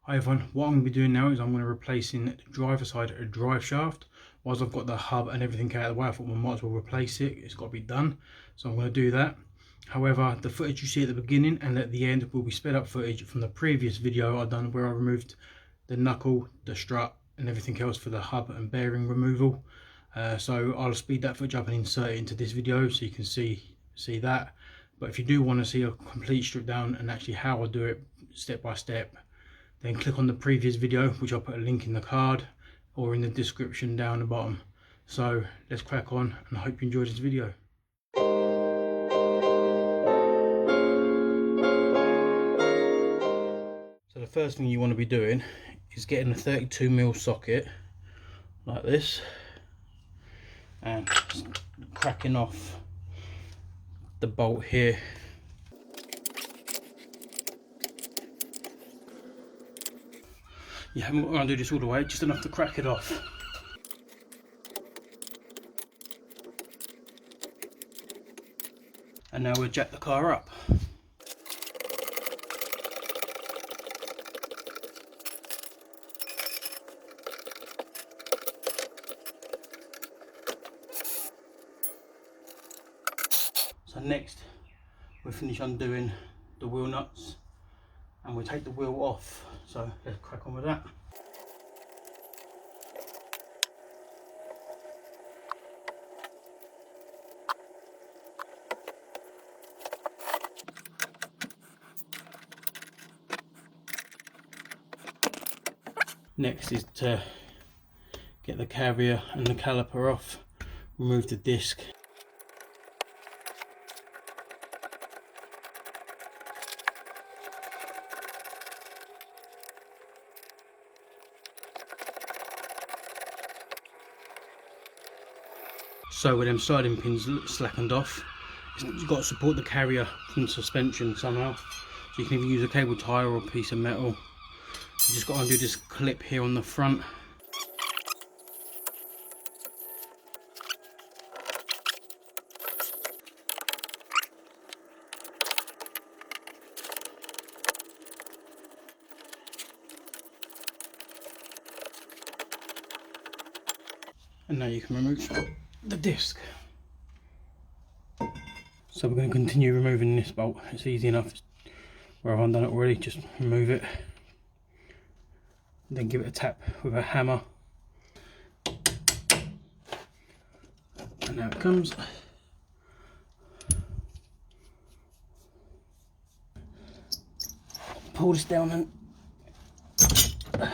Hi everyone, what I'm going to be doing now is I'm going to replacing the driver side drive shaft. Whilst I've got the hub and everything out of the way, I thought I might as well replace it. It's got to be done, so I'm going to do that. However, the footage you see at the beginning and at the end will be sped up footage from the previous video I've done where I removed the knuckle, the strut and everything else for the hub and bearing removal. So I'll speed that footage up and insert it into this video so you can see that. But if you do want to see a complete strip down and actually how I do it step by step, then click on the previous video, which I'll put a link in the card or in the description down the bottom. So let's crack on, and I hope you enjoyed this video. So the first thing you want to be doing is getting a 32mm socket like this and cracking off the bolt here. You haven't got to do this all the way, just enough to crack it off. And now we'll jack the car up. So next we'll finish undoing the wheel nuts and we'll take the wheel off. So let's crack on with that. Next is to get the carrier and the caliper off, remove the disc. So with them sliding pins slackened off, you've got to support the carrier from the suspension somehow. So you can either use a cable tie or a piece of metal. You just got to undo this clip here on the front. And now you can remove the disc. So we're going to continue removing this bolt. It's easy enough. Where I've undone it already, just remove it. Then give it a tap with a hammer. And now it comes. Pull this down and out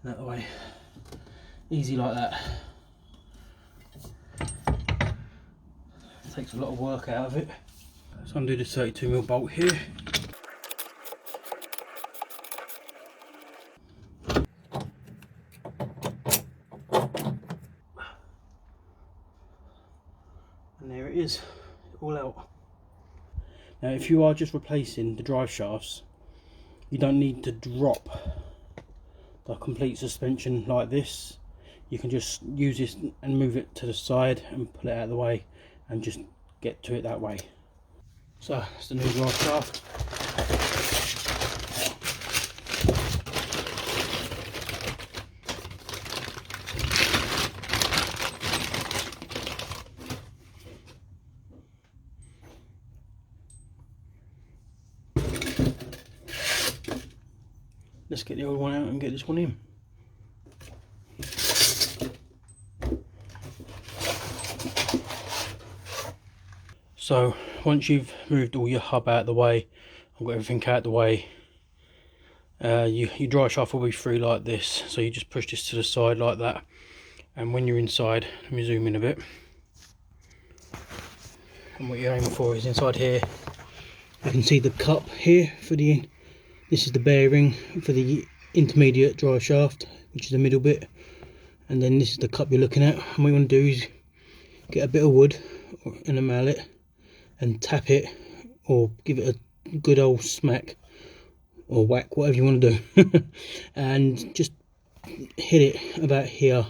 of the way. Easy like that. Takes a lot of work out of it. So undo the 32mm bolt here. And there it is, all out. Now if you are just replacing the drive shafts, you don't need to drop the complete suspension like this. You can just use this and move it to the side and pull it out of the way and just get to it that way. So that's the new drive shaft. Let's get the old one out and get this one in. So once you've moved all your hub out of the way, I've got everything out of the way, your drive shaft will be through like this. So you just push this to the side like that, and when you're inside, let me zoom in a bit, and what you're aiming for is inside here. You can see the cup here for the, this is the bearing for the intermediate drive shaft, which is the middle bit, and then this is the cup you're looking at. And what you want to do is get a bit of wood and a mallet and tap it, or give it a good old smack or whack, whatever you want to do, and just hit it about here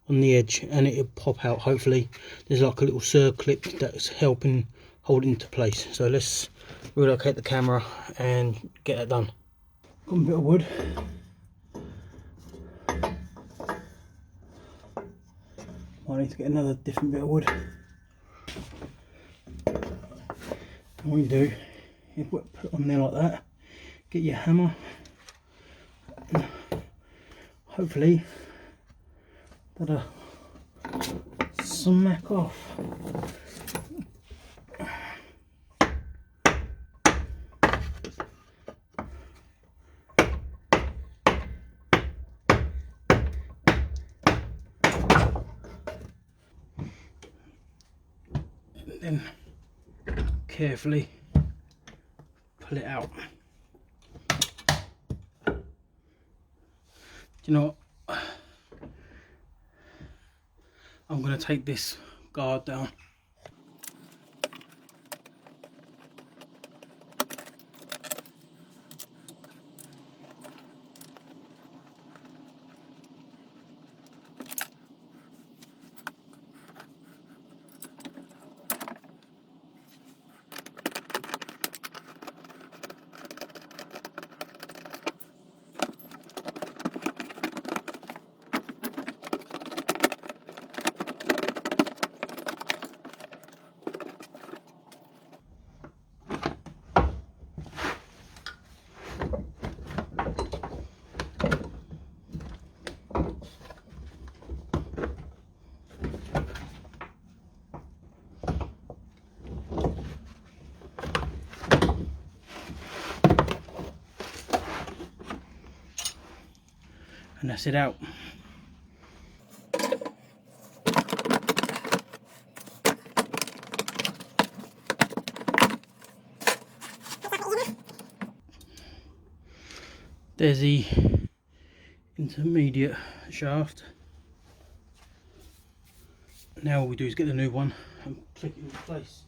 on the edge and it'll pop out. Hopefully there's like a little circlip that's helping hold it into place. So let's relocate the camera and get that done. Got a bit of wood. I need to get another different bit of wood. And what you do is put it on there like that, get your hammer, and hopefully that'll smack off. And then carefully pull it out. Do you know what? I'm going to take this guard down. And that's it out. There's the intermediate shaft. Now all we do is get the new one and click it into place.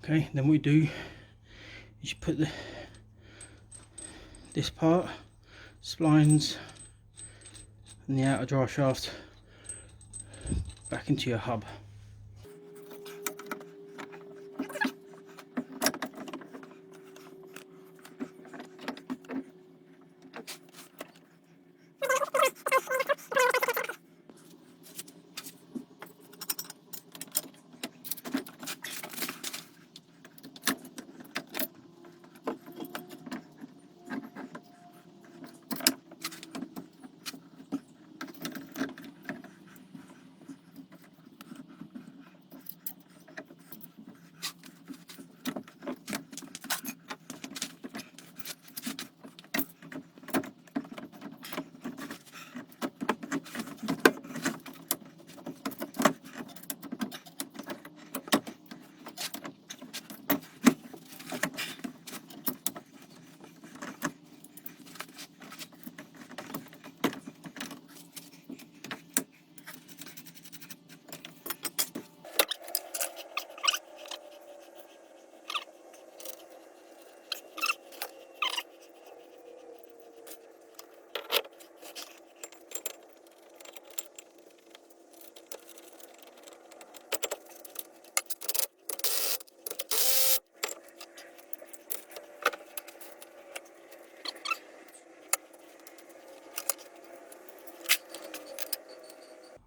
Okay, then what we do is you put this part, splines and the outer drive shaft back into your hub.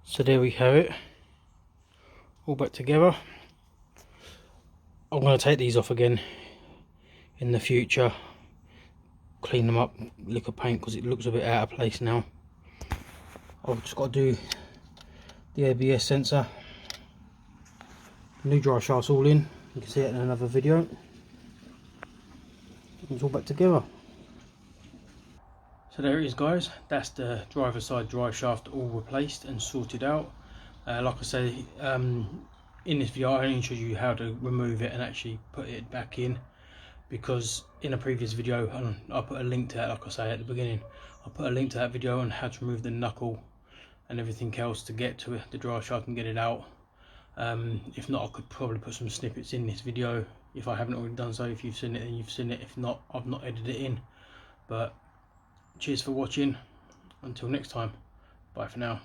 So there we have it, all back together. I'm going to take these off again in the future clean them up, lick of paint, because it looks a bit out of place now. I've just got to do the ABS sensor. New drive shaft's all in. You can see it in another video. It's all back together. So there it is, guys. That's the driver side drive shaft all replaced and sorted out. Like I say, in this video I only showed you how to remove it and actually put it back in, because in a previous video, and I'll put a link to that, like I say at the beginning, I'll put a link to that video on how to remove the knuckle and everything else to get to the drive shaft and get it out. If not, I could probably put some snippets in this video if I haven't already done so. If you've seen it, then you've seen it. If not, I've not edited it in. But cheers for watching. Until next time, bye for now.